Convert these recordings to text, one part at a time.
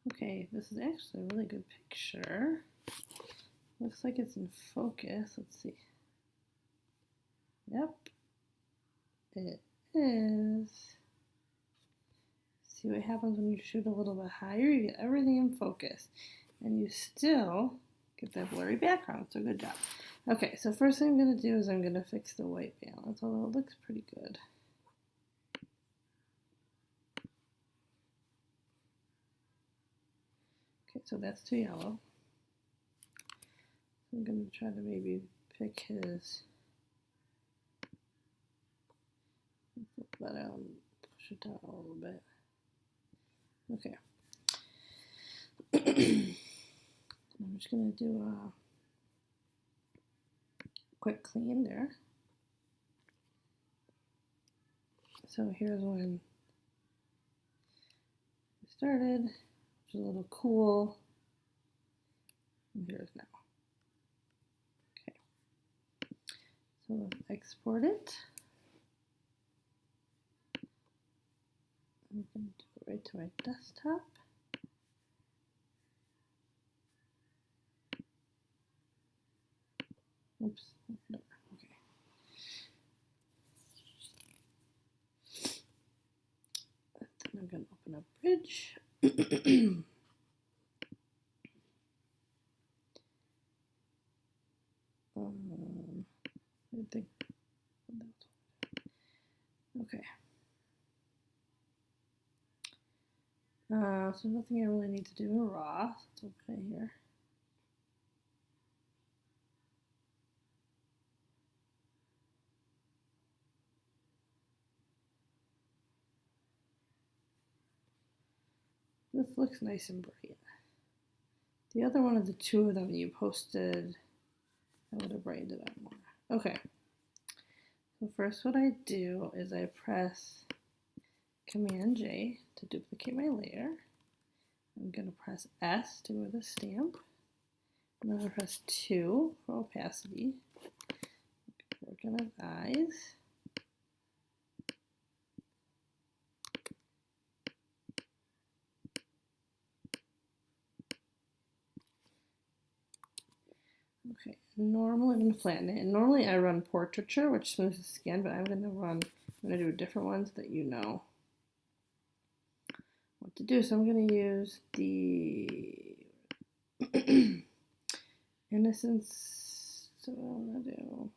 Okay, this is actually a really good picture. Looks like it's in focus. Let's see. Yep, it is. See what happens when you shoot a little bit higher? You get everything in focus. And you still get that blurry background, so good job. Okay, so first thing I'm going to do is I'm going to fix the white balance, although it looks pretty good. Okay, so that's too yellow. I'm going to try to maybe pick his, flip that out and push it down a little bit. Okay. I'm just going to do a quick clean there. So here's when we started, which is a little cool. And here's now. Okay. So let's export it. I'm going to do it right to my desktop. Oops, no, okay. Then I'm going to open up Bridge. I think okay. So nothing I really need to do in raw. So it's okay here. This looks nice and bright. The other one of the two of them you posted, I would have brightened it up more. Okay. So first what I do is I press Command J to duplicate my layer. I'm going to press S to go with a stamp. And then I press 2 for opacity. Work on his eyes. Okay, normally I'm going to flatten it. And normally I run portraiture, which smooths the skin, but I'm going to do a different one so that you know what to do. So I'm going to use the Innocence. So what I want to do,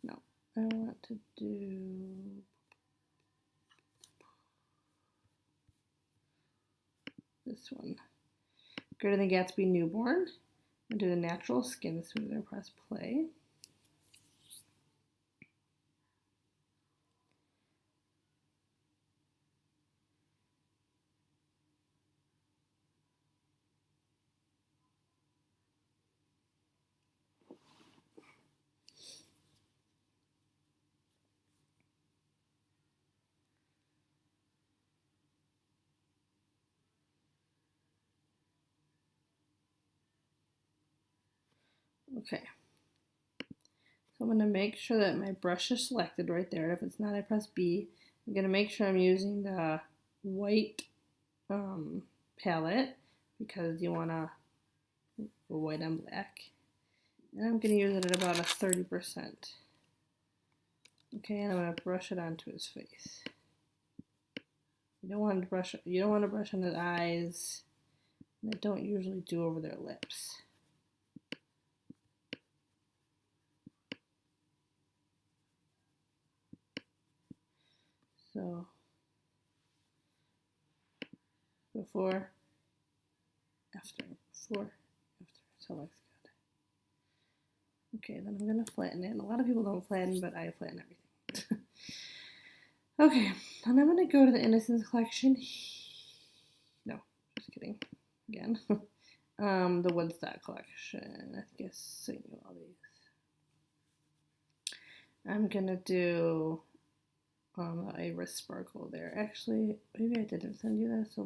no, I want to do this one. Greater Than Gatsby Newborn. I'll do the natural skin smoother. Press play. Okay. So I'm going to make sure that my brush is selected right there. If it's not, I press B. I'm going to make sure I'm using the white palette because you want to go white on black. And I'm going to use it at about a 30%. Okay, and I'm going to brush it onto his face. You don't want to brush on his eyes. And I don't usually do over their lips. So before, after, before, after. So it looks good. Okay, then I'm gonna flatten it. And a lot of people don't flatten, but I flatten everything. Okay, and I'm gonna go to the Innocence collection. No, just kidding. Again. The Woodstock collection. I think I sent you all these. I'm gonna do iris sparkle there. Actually, maybe I didn't send you this, so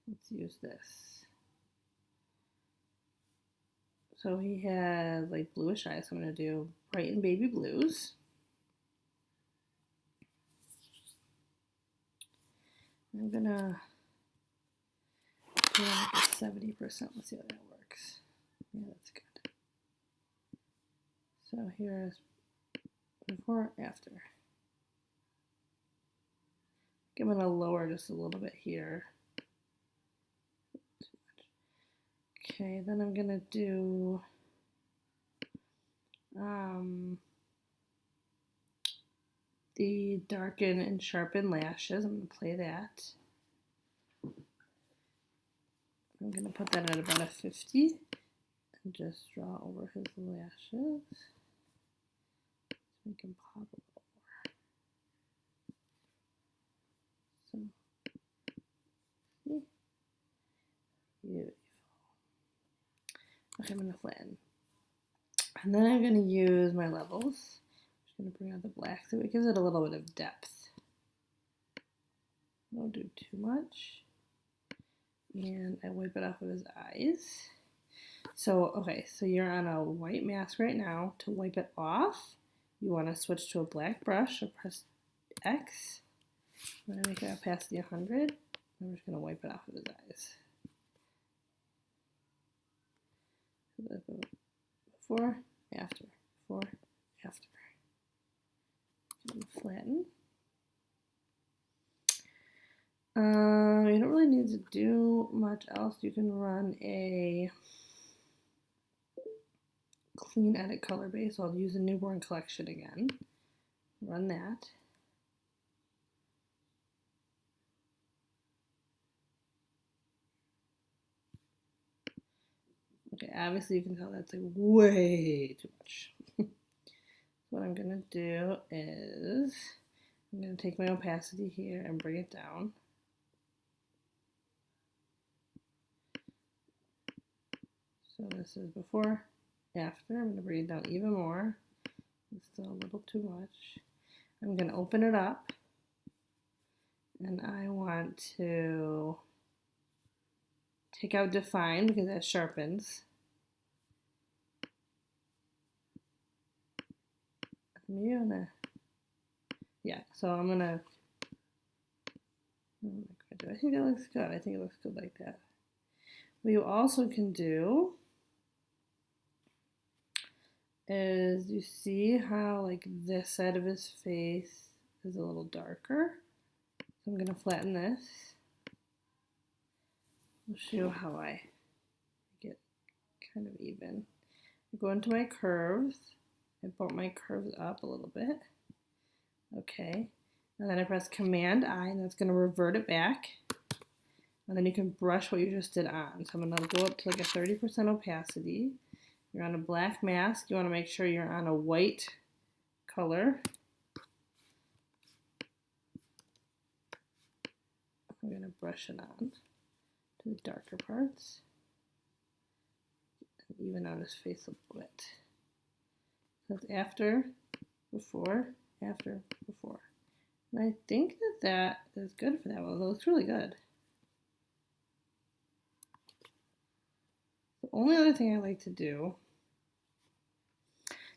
let's use this. So he has like bluish eyes, so I'm gonna do bright and baby blues. I'm gonna do like a 70%. Let's see how that works. Yeah, that's good. So here's before, after. I'm gonna lower just a little bit here. Okay, then I'm gonna do the darken and sharpen lashes. I'm gonna play that. I'm gonna put that at about a 50 and just draw over his lashes. Make him pop a little more. So, beautiful. Okay, I'm gonna flatten. And then I'm gonna use my levels. I'm just gonna bring out the black so it gives it a little bit of depth. Don't do too much. And I wipe it off of his eyes. So, okay, so you're on a white mask right now. To wipe it off, you want to switch to a black brush or press X. I'm going to make it opacity 100. I'm just going to wipe it off of his eyes. Before, after, before, after. Flatten. You don't really need to do much else. You can run a clean edit color base. I'll use a newborn collection again. Run that. Okay, obviously you can tell that's like way too much. What I'm gonna do is I'm gonna take my opacity here and bring it down. So this is before, after. I'm gonna bring it down even more. It's still a little too much. I'm gonna open it up and I want to take out define because that sharpens. Maybe I'm gonna, yeah, so I'm gonna, I think it looks good. I think it looks good like that. What you also can do is you see how like this side of his face is a little darker. So I'm gonna flatten this. I'll show you how I get kind of even. I go into my curves. I bump my curves up a little bit. Okay. And then I press Command I, and that's going to revert it back. And then you can brush what you just did on. So I'm going to go up to like a 30% opacity. You're on a black mask. You want to make sure you're on a white color. I'm going to brush it on to the darker parts. And even out his face a little bit. So it's after, before, after, before. And I think that that is good for that one. It looks really good. The only other thing I like to do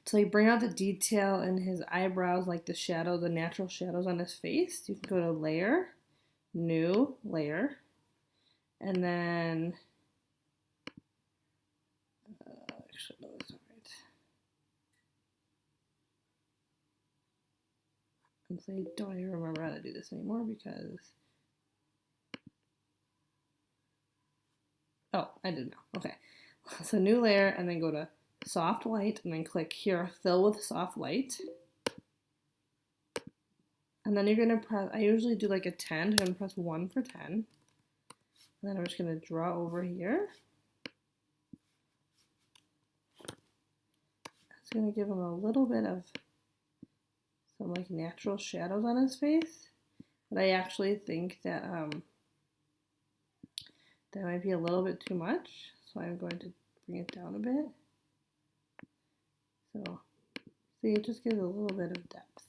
to like bring out the detail in his eyebrows, like the shadow, the natural shadows on his face, you can go to Layer, New, Layer, and then actually no, that's not right. I don't even remember how to do this anymore because oh, I didn't know. Okay, so new layer and then go to soft light and then click here, fill with soft light. And then you're gonna press, I usually do like a 10, I'm gonna press 1 for 10. And then I'm just gonna draw over here. It's gonna give him a little bit of some like natural shadows on his face. But I actually think that that might be a little bit too much. So I'm going to bring it down a bit. So see, it just gives a little bit of depth.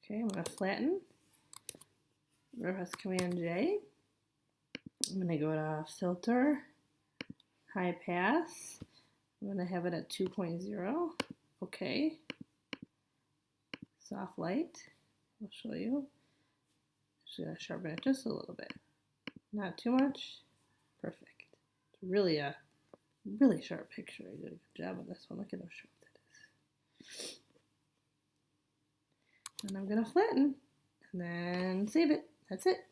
Okay, I'm going to flatten. I'm going to press Command J. I'm going to go to Filter, High Pass. I'm going to have it at 2.0. Okay. soft light. I'll show you. Just gonna sharpen it just a little bit. Not too much. Perfect. It's really a really sharp picture. I did a good job on this one. Look at how sharp that is. And I'm gonna flatten and then save it. That's it.